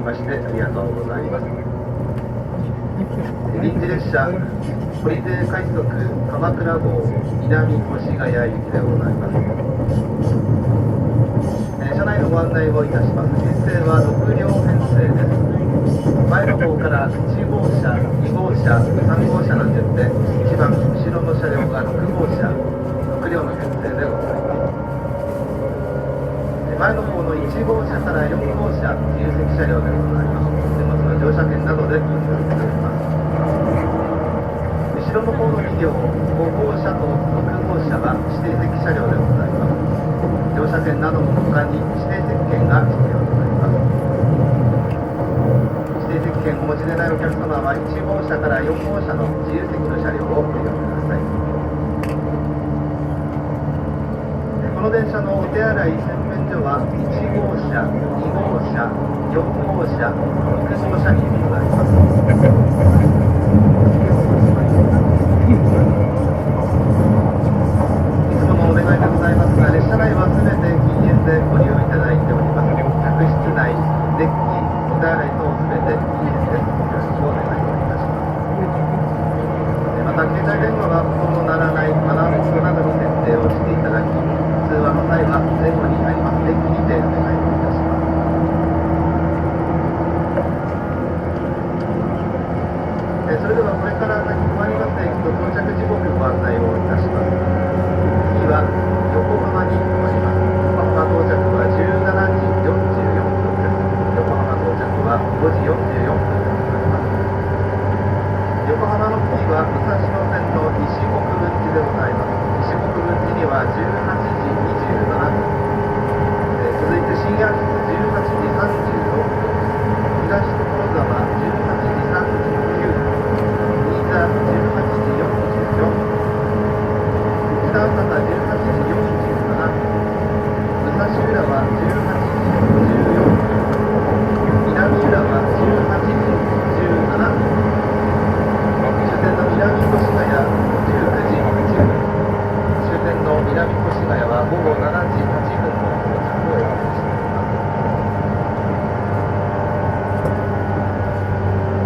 ましてありがとうございます。臨時列車堀出快速鎌倉号南越谷行きでございます。車内のご案内をいたします。編成は6両編成です。前の方から1号車、2号車、3号車の順で一番後ろの車両が6号車、6両の編成でございます。前の方の1号車から4号車、自由席車両でございます。手元の乗車券などでご利用いただけます。後ろの方の2両、5号車と6号車は指定席車両でございます。乗車券などの他に指定席券が必要となります。指定席券をお持ちでないお客様は1号車から4号車の自由席の車両をご利用ください。この電車のお手洗い洗面所は1号車、2号車、4号車、6号車にございます。いつものお願いでございますが、列車内はすべて禁煙でご利用いただいております。客室内、デッキ、お手洗い等すべて禁煙です。よろしくお願いいたします。また、携帯電話は音の鳴らないマナーモードなどに設定をしていただき、通話の際は前後にありますデッキにてお願いいたします。それではこれから先止まります駅と到着時刻ご案内をいたします。次は横浜に止まります。横浜到着は17時44分です。横浜到着は5時44分でございます。横浜の次は武蔵野線の西国分寺でございます。西国分寺には18時27分、続いて新安出18時36分、東所沢18時39分、新座18時44分、北朝霞18時47分、武蔵浦和18時54分、南浦和18時17分、終点の南越谷19時8分、終点の南越谷は午後7時8分の到着を予定しています。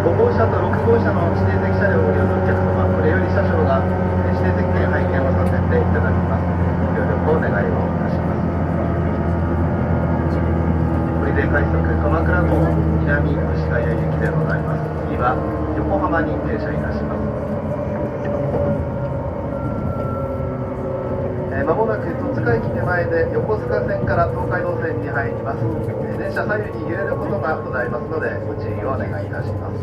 5号車と6号車の指定席車両をご利用のお客様、これより車掌が指定席券拝見をさせていただきます。ご協力をお願いをいたします。堀出快速鎌倉号南越谷行きでございます。次は横浜に停車いたします。まもなく戸塚駅手前で横須賀線から東海道線に入ります。電車左右に揺れることがございますのでご注意をお願いいたします。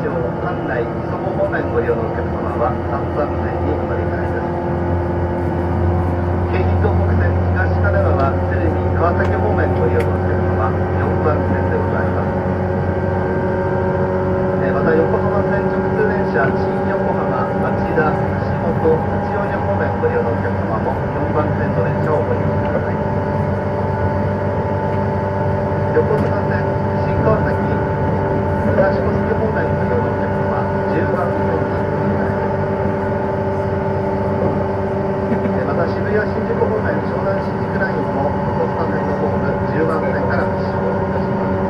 町阪内磯子方面ご利用のお客様は3番線にお乗り換えです。京浜東北線東神奈川鶴見川崎方面ご利用のお客様4番線でございます。また横浜線直通電車新横浜町田橋本八王子方面ご利用のお客様も4番線の電車をご利用ください。横須賀線新川崎武蔵小杉方面ご利用のお客様10番線にお乗り換えです。また渋谷新宿方面湘南新宿ラインも横須賀線のホーム10番線から発車をいたします。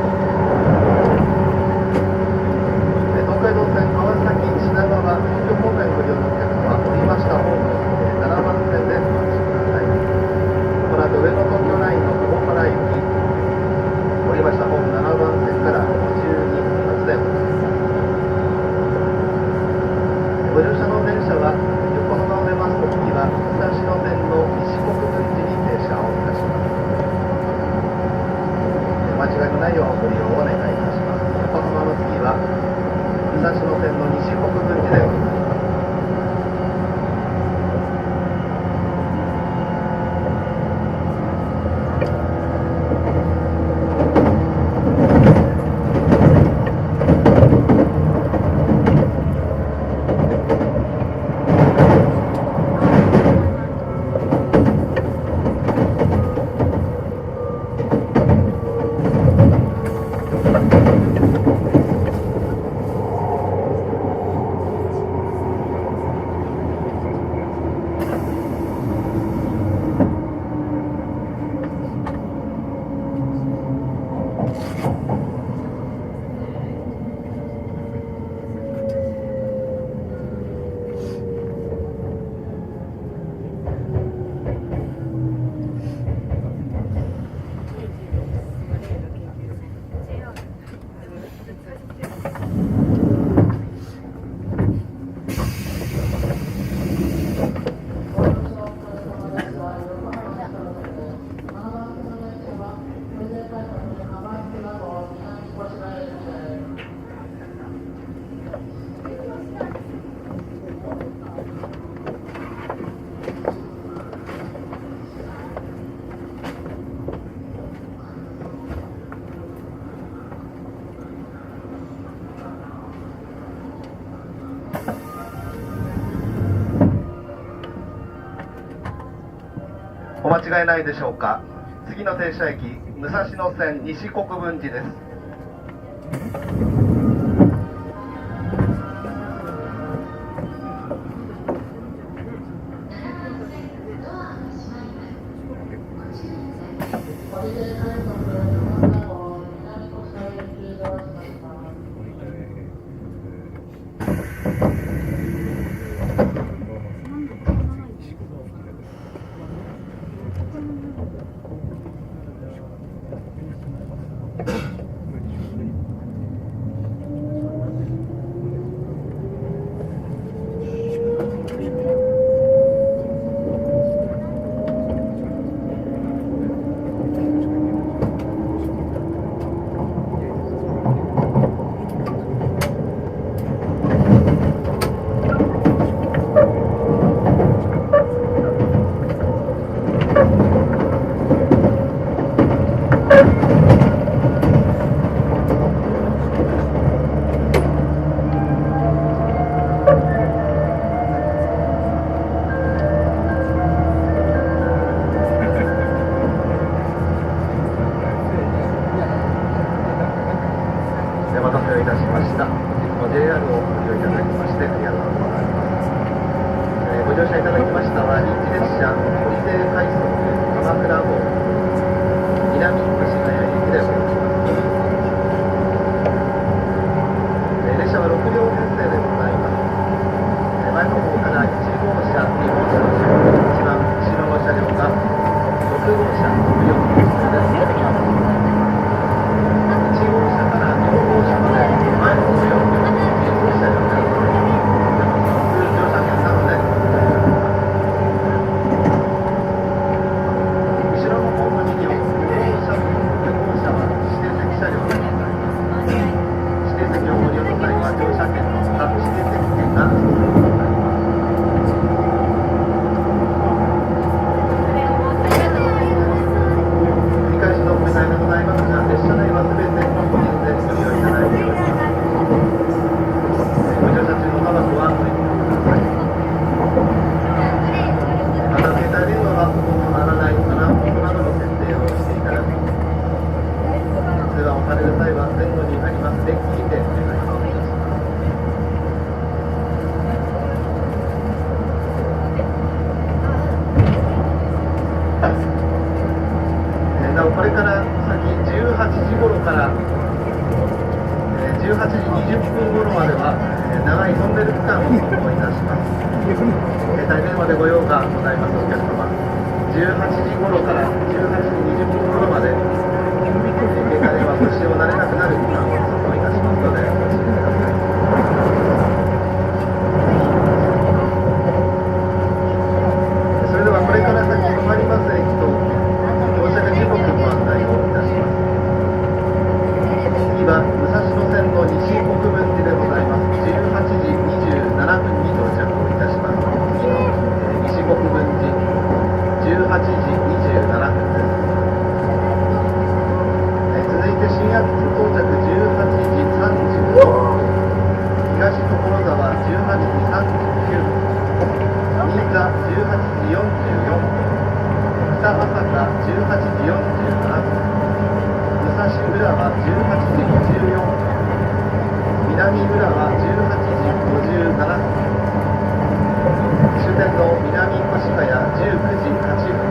東海道線川崎品川東京方面ご利用のお客様降りましたホーム7番線でお待ちください。この後上野東京ラインの久保原行き降りましたホーム7番線から52発でございます。ご乗車の電車は横浜を出ますと次は武蔵野線の西国分寺に停車をいたします。間違いのないようご利用をお願いいたします。横浜の次は武蔵野線の西国分寺でございます。お間違いないでしょうか。次の停車駅武蔵野線西国分寺です。お待たせをいたしました。本日も JR をご利用いただきましてありがとうございます。ご乗車いただきましたは臨時列車堀出快速鎌倉号南越谷駅でございます。列車は6両編成でございます。前の方から1号車、2号車の順一番後ろの車両が6号車、6両編成です。1号車から4号車まで前の4両、2号車両が通常車検なので後ろの方向に4号車、4号車はは前後にあります電気にてお願いします。なおこれから先18時頃から18時20分頃までは長いトンネル区間を走行いたします。大電話でご用がございますお客様、18時頃から18時20分頃まで携帯電話ご使用なれなくなる区間を走行いたしますのでご注意ください。それではこれから先止まります駅と到着時刻ご案内をいたします。次は武蔵野線の西国分寺でございます。18時27分に到着をいたします。次の西国分寺18時27分です。続いて新秋津到着18時35分、東所沢18時39分、新座18時44分、北朝霞18時47分、武蔵浦和18時54分、南浦和18時57分、終点の南越谷19時8分、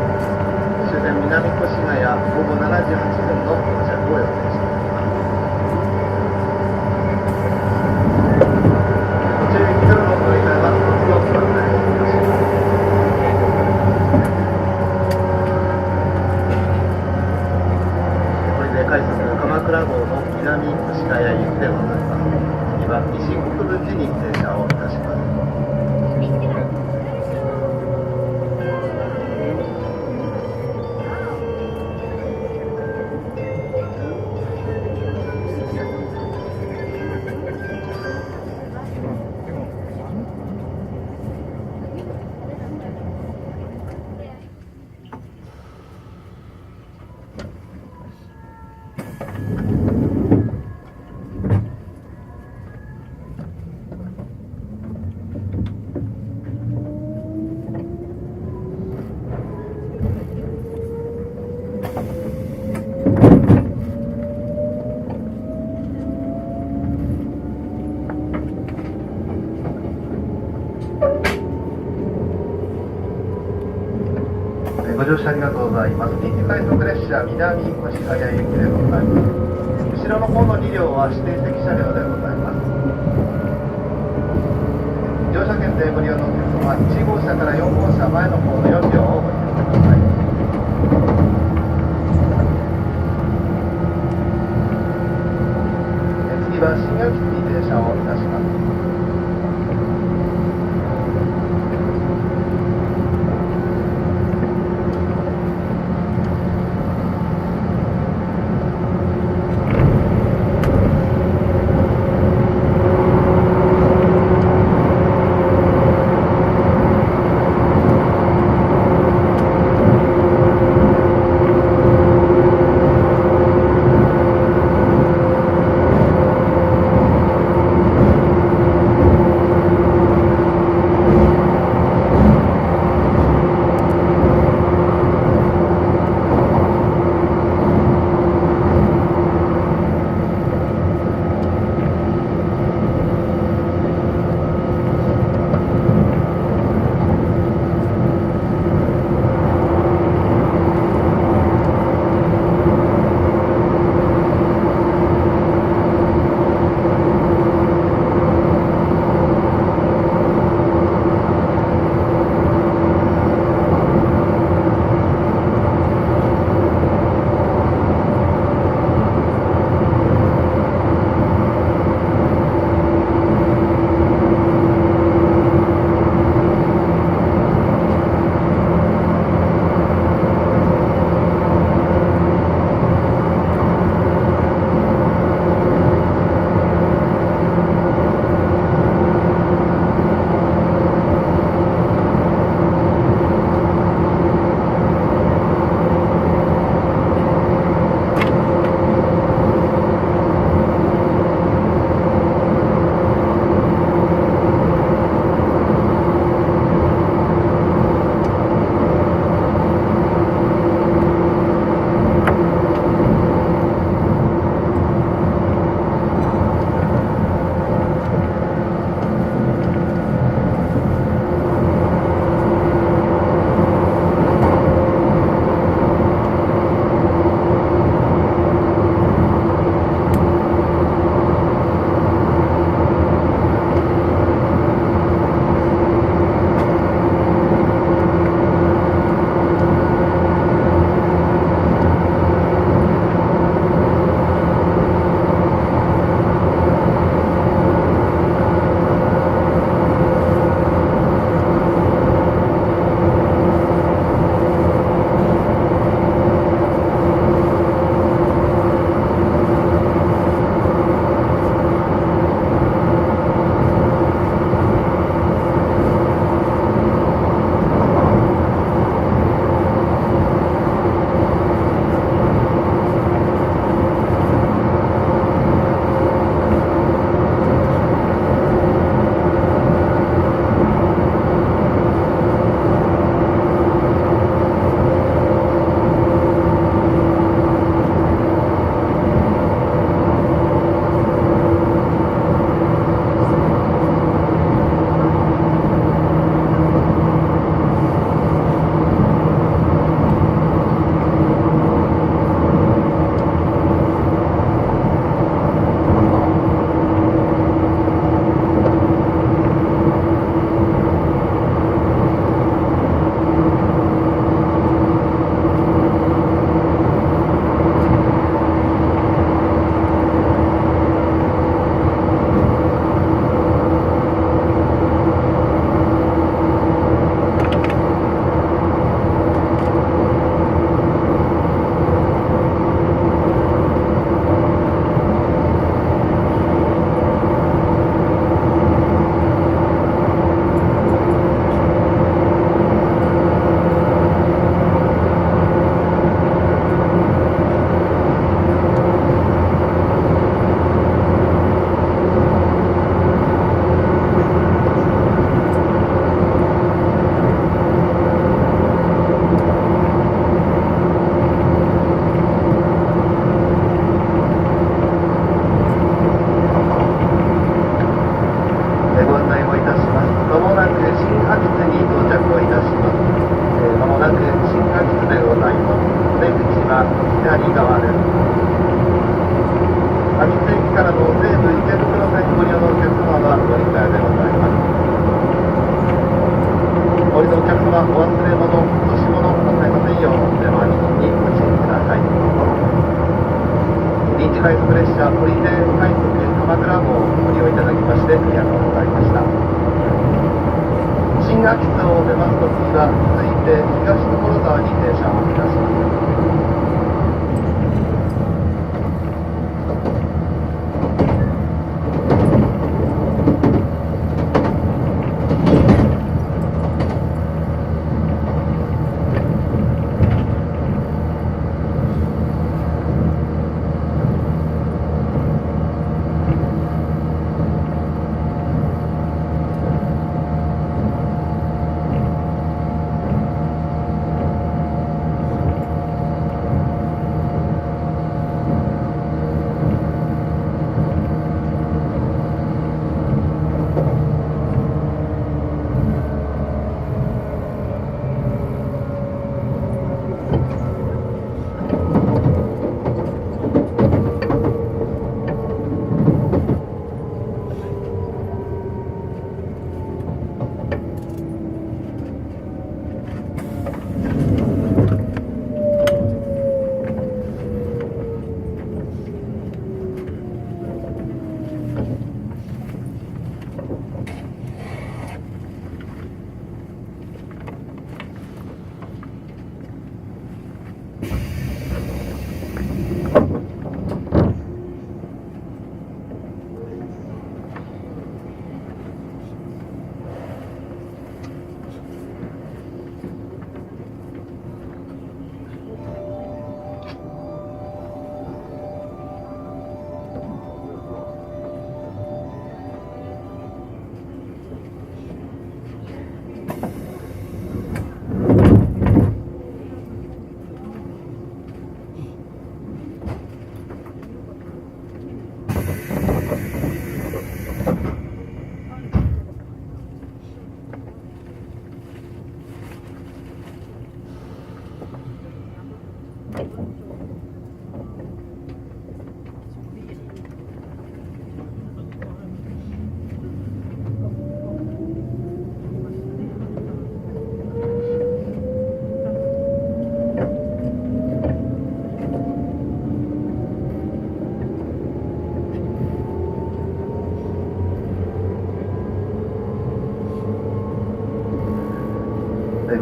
終点南越谷午後7時8分の到着を予定しています。途中駅からの乗り換えは卒業ご案内をいたします。これで快速鎌倉号の南越谷行きでございます。次は西国分寺に停車をいたします。ご乗車ありがとうございます。臨時快速列車南越谷行きでございます。後ろの方の2両は指定席車両でございます。乗車券でご利用のお客様、1号車から4号車前の方の4両をご利用ください。次は新秋津に停車をいたします。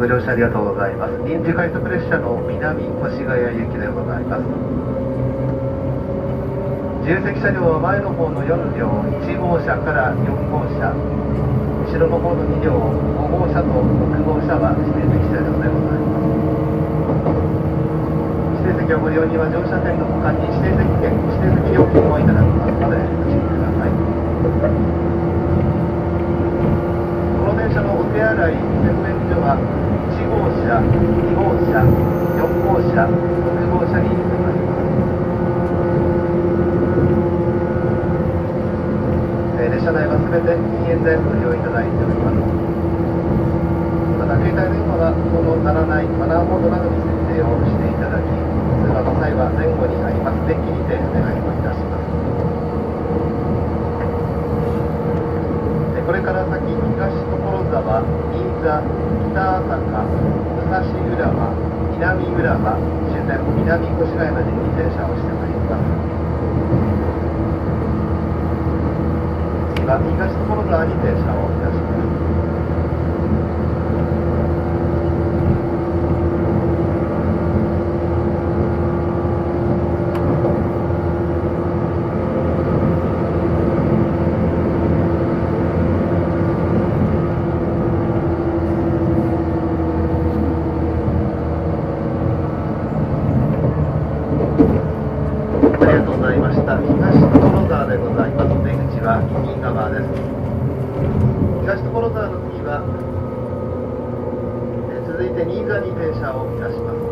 ご乗車ありがとうございます。臨時快速列車の南越谷行きでございます。自由席車両は前の方の4両、1号車から4号車、後ろの方の2両、5号車と6号車は指定席車両でございます。指定席をご利用には乗車券の他に指定席券、指定席料金もいただきますのでご注意ください。この電車のお手洗い洗面所は1号車、2号車、4号車、6号車にございます。列車内はすべて禁煙でご利用いただいております。また携帯電話は音の鳴らないマナーモードなどに設定をしていただき、通話の際は前後にあります電気にてお願いをいたします。これから先、東所沢、新座、北朝霞、武蔵浦和、南浦和、終点南越谷までに停車をしてまいります。次は東所沢に停車をいたします。ありがとうございました。東所沢でございます。出口は右側です。東所沢の次は、続いて新座に停車をいたします。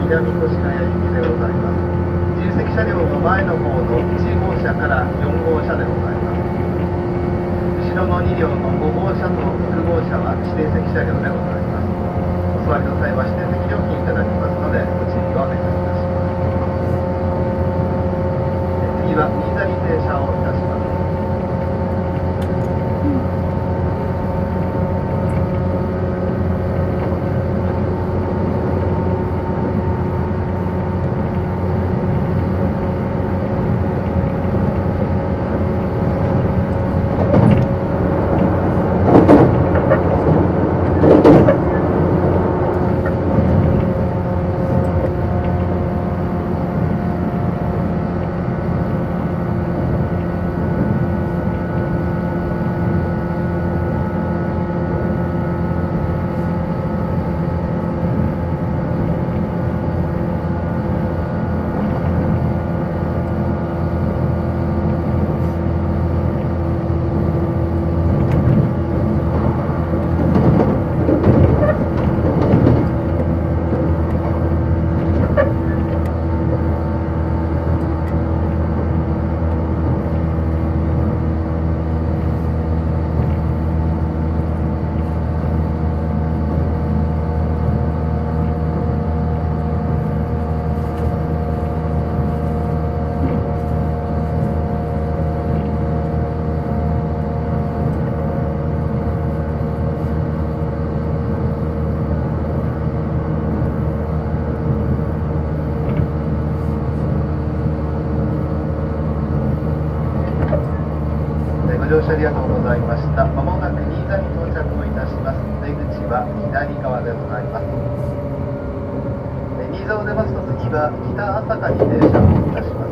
南越谷行きでございます。自由席車両の前の方の1号車から4号車でございます。後ろの2両の5号車と6号車は指定席車両でございます。お座りの際は指定席料金いただきますのでご注意をお願いいたします。次は新座に停車をいたします。乗車ありがとうございました。まもなく新座に到着をいたします。出口は左側でございます。新座を出ますと次は北朝霞に停車をいたします。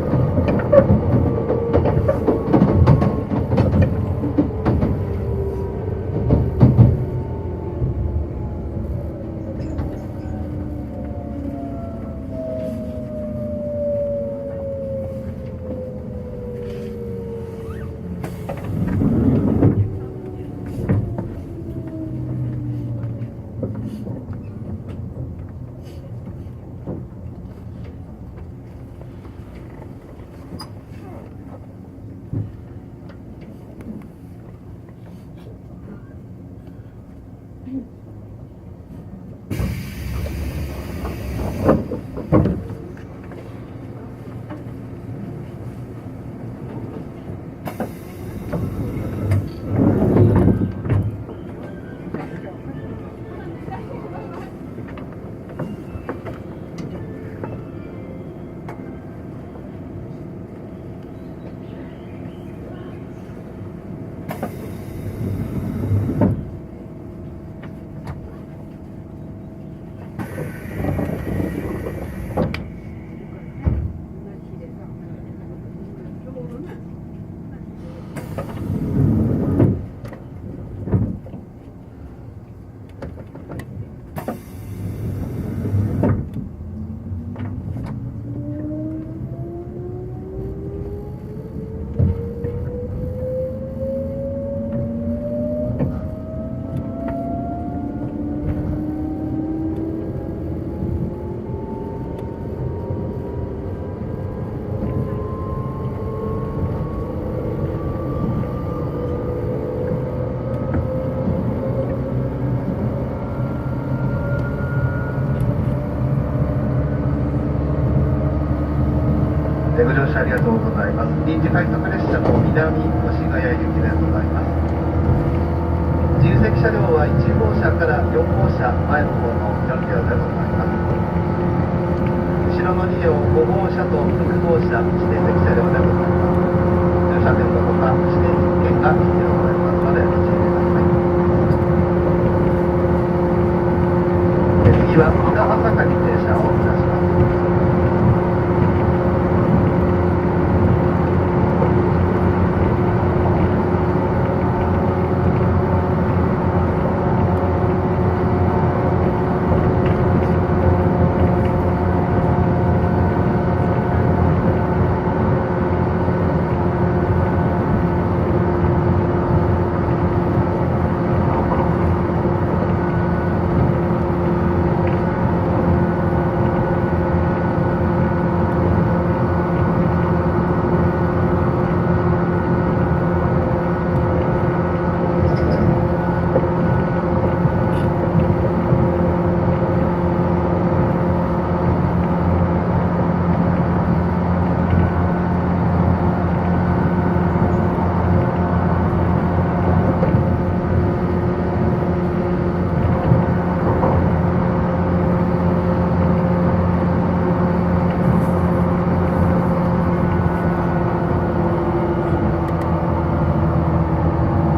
ご乗車ありがとうございます。臨時快速列車の南越谷行きでございます。自由席車両は1号車から4号車前の方の4両でございます。後ろの2両5号車と6号車指定席車両でございます。乗車券のほか指定券が必要ございますのでご注意ください。次は北朝霞に停車をいたします。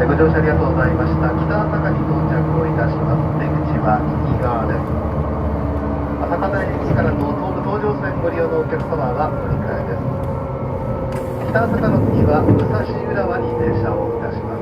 ご乗車ありがとうございました。北朝霞に到着をいたします。出口は右側です。朝霞台駅からの東武東上線ご利用のお客様は乗り換えです。北朝霞の次は武蔵浦和に停車をいたします。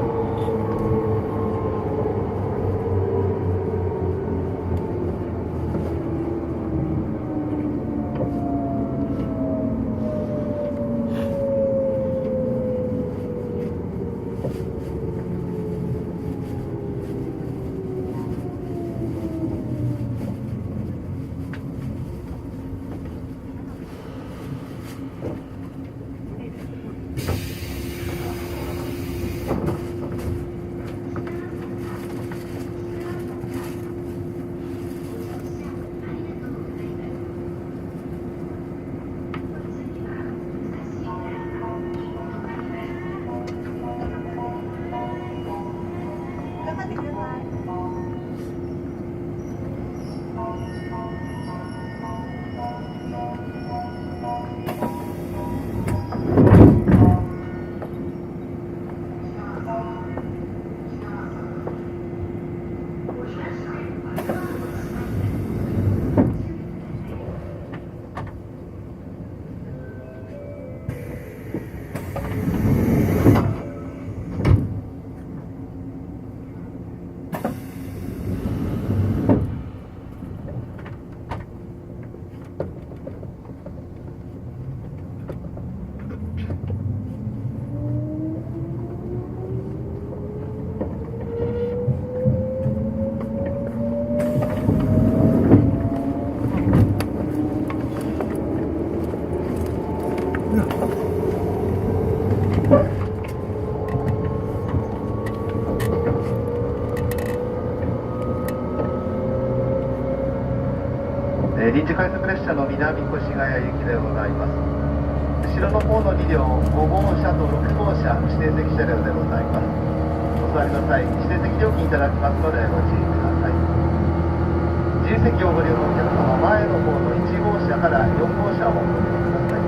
車の南越谷行きでございます。後ろの方の2両、5号車と6号車、指定席車両でございます。お座りの際、指定席料金いただきますのでご注意ください。自由席をご利用のお客様、前の方の1号車から4号車をご利用ください。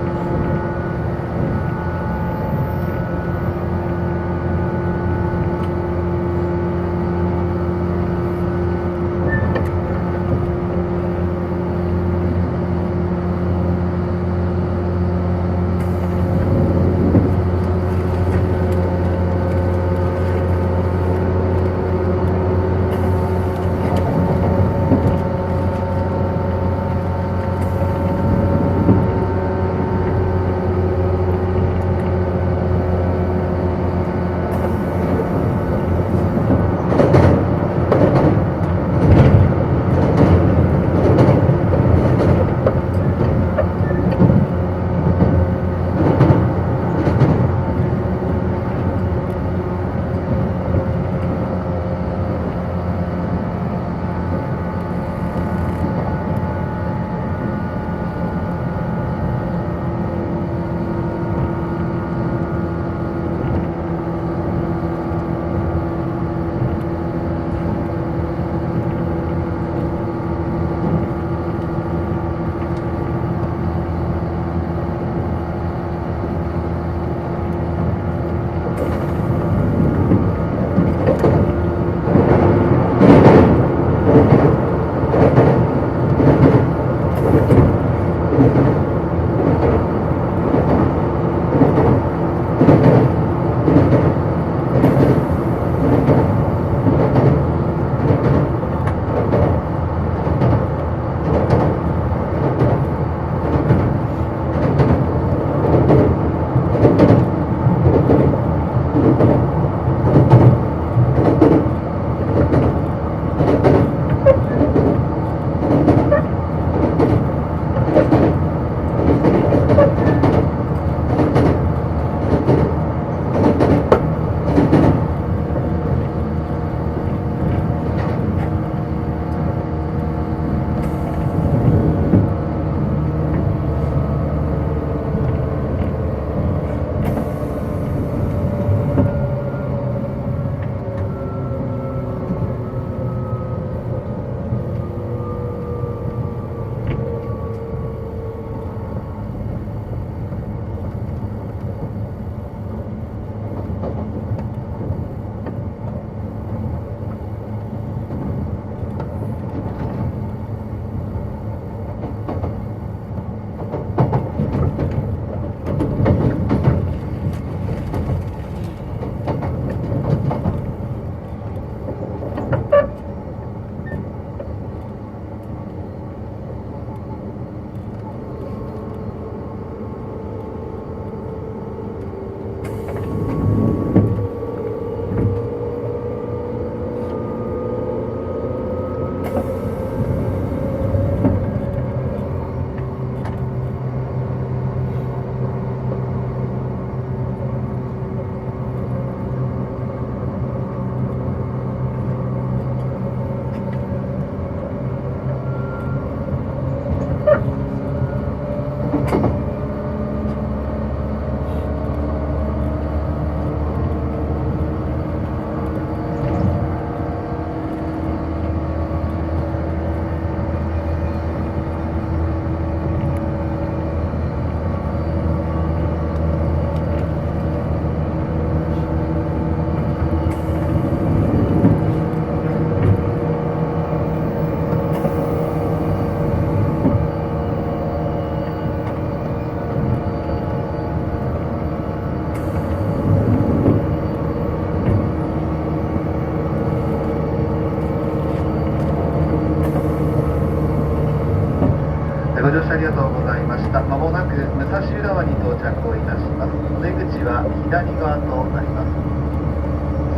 ご乗車ありがとうございました。まもなく武蔵浦和に到着をいたします。お出口は左側となります。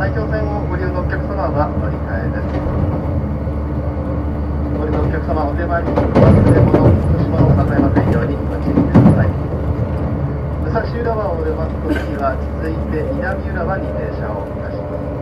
埼京線をご利用のお客様は乗り換えです。ご利用のお客様、お手前に忘れ物、福島をなさいませんようにご注意ください。武蔵浦和を出ますときは続いて南浦和に停車をいたします。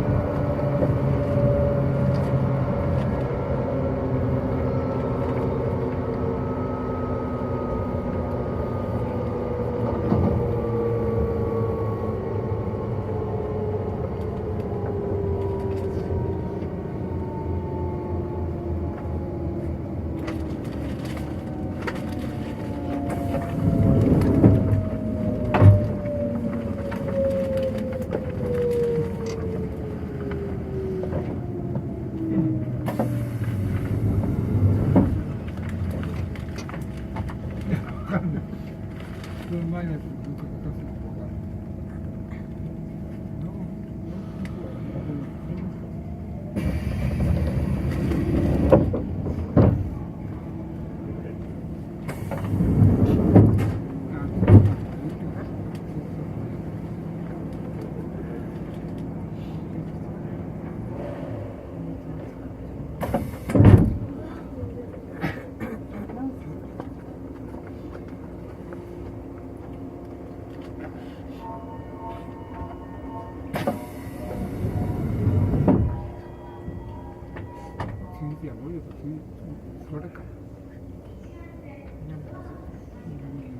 それか。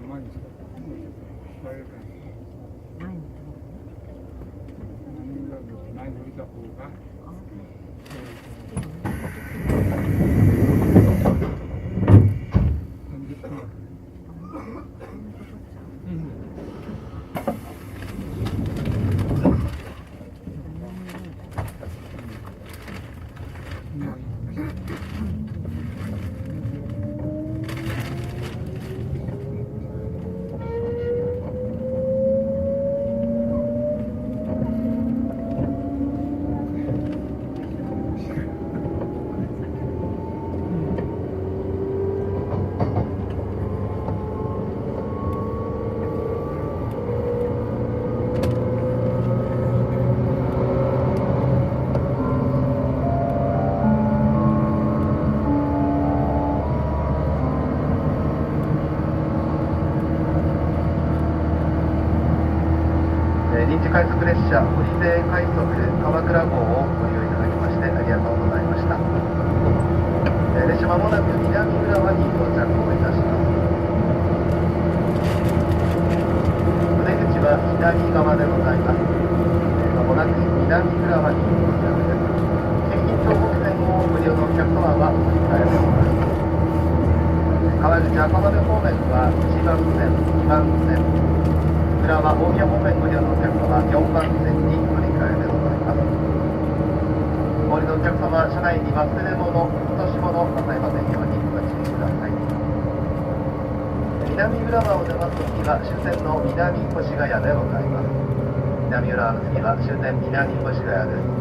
前にそれか。前に降りた方が。臨時快速列車堀勢快速鎌倉号をご利用いただきましてありがとうございました。列車まもなく南浦和に到着をいたします。お出口は左側でございます。まもなく南浦和に到着です。京浜東北線をご利用のお客様はお乗り換えでございます。川口赤羽方面は1番線、2番線、浦和大宮方面ご利用のお客様は4番線に乗り換えでございます。お降りのお客様、車内に忘れ物、落とし物なさいませんようにご注意ください。南浦和を出ます次は終点の南越谷でございます。南浦和の次は終点南越谷です。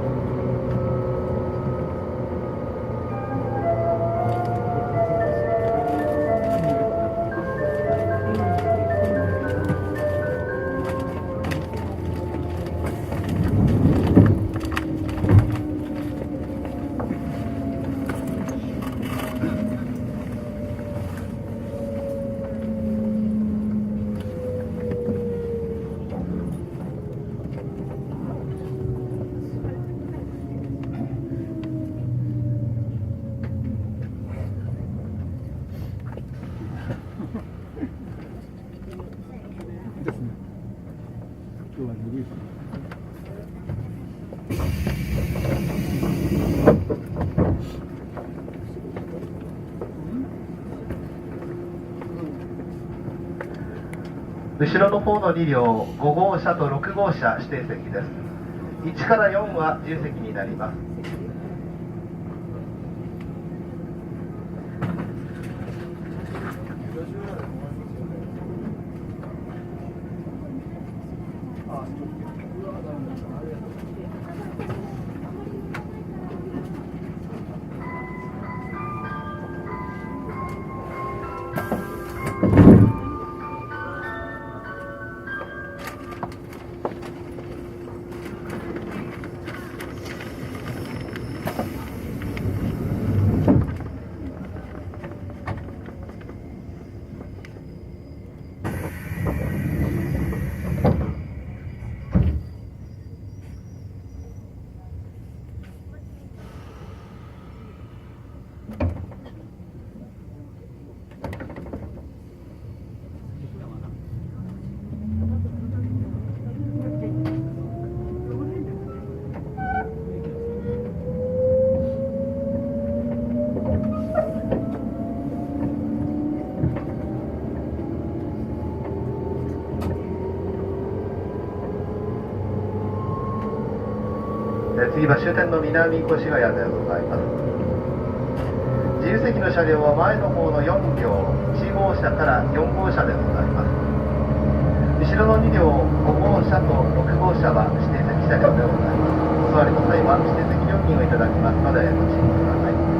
ですね。今日はぬるい。後ろの方の2両、5号車と6号車指定席です。1から4は自由席になります。次は終点の南越谷でございます。自由席の車両は前の方の4両、1号車から4号車でございます。後ろの2両、5号車と6号車は指定席車両でございます。お座りの際は指定席料金をいただきますのでご注意ください。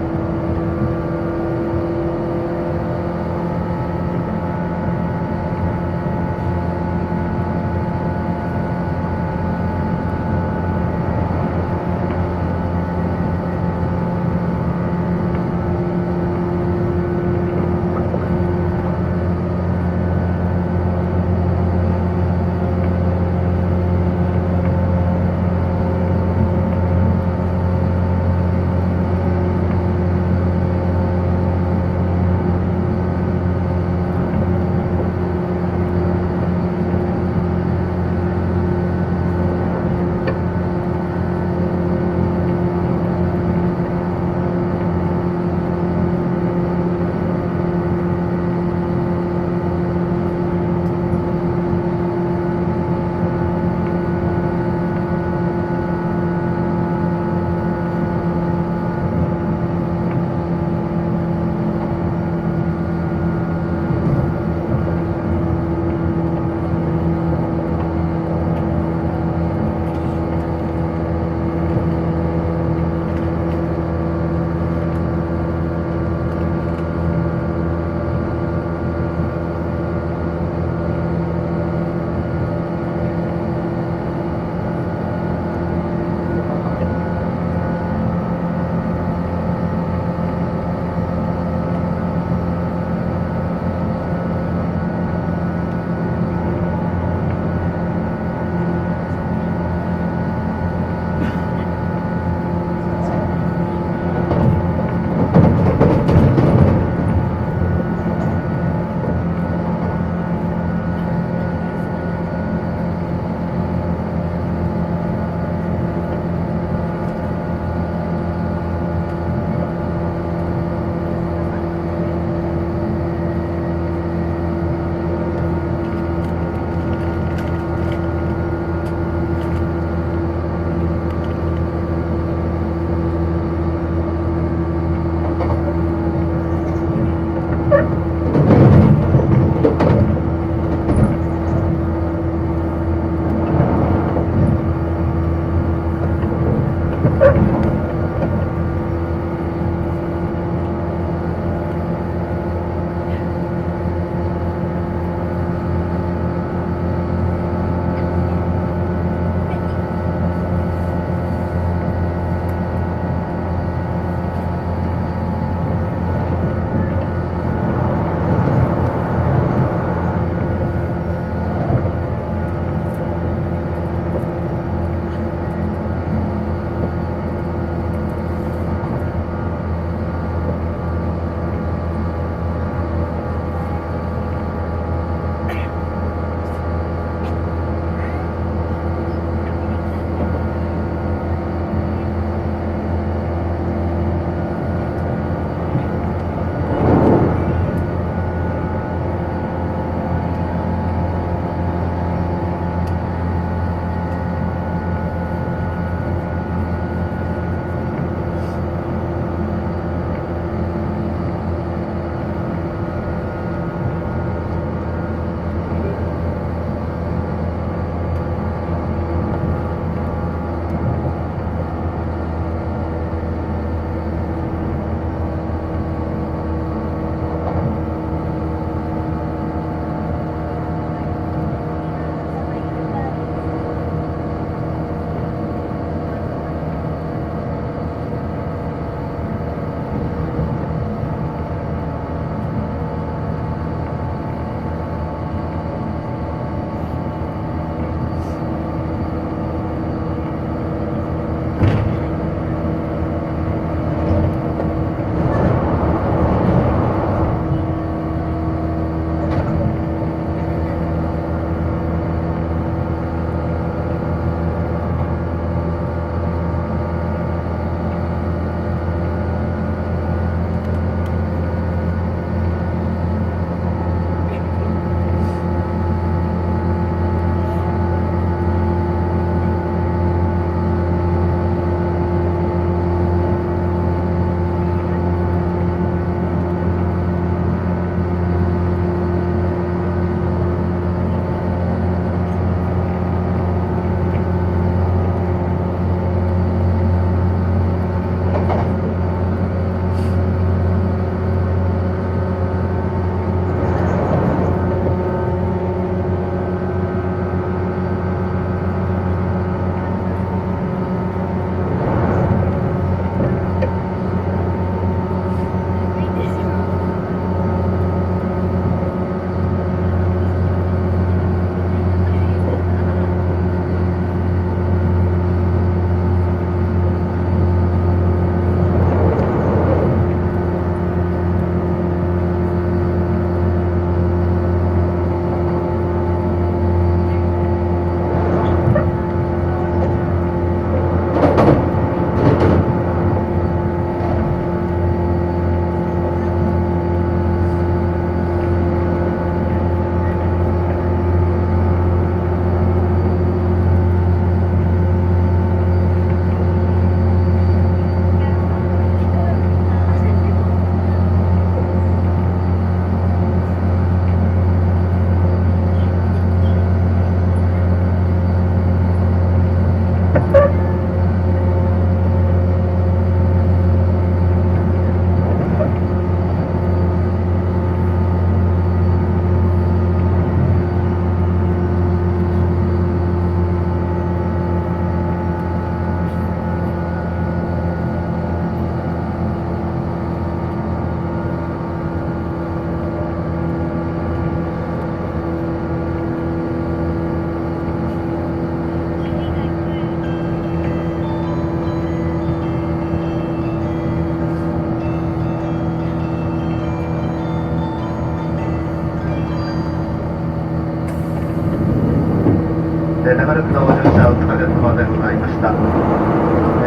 長らくのご乗車お疲れ様でございました。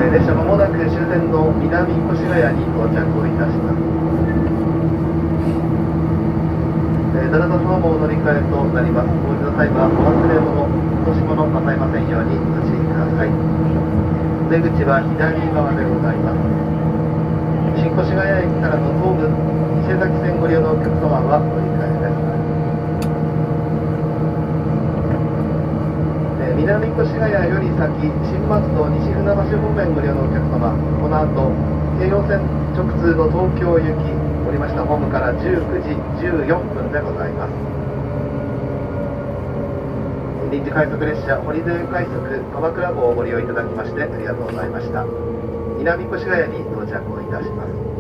列車まもなく終点の南越谷に到着をいたします。七田総合乗り換えとなります。お降りの際はお忘れ物、落とし物なさいませんようにご注意ください。出口は左側でございます。新越谷駅からの東武伊勢崎線ご利用のお客様は乗り換えです。南越谷より先、新松戸西船橋方面ご利用のお客様、この後京葉線直通の東京行き降りましたホームから19時14分でございます。臨時快速列車ホリデー快速鎌倉号をご利用いただきましてありがとうございました。南越谷に到着をいたします。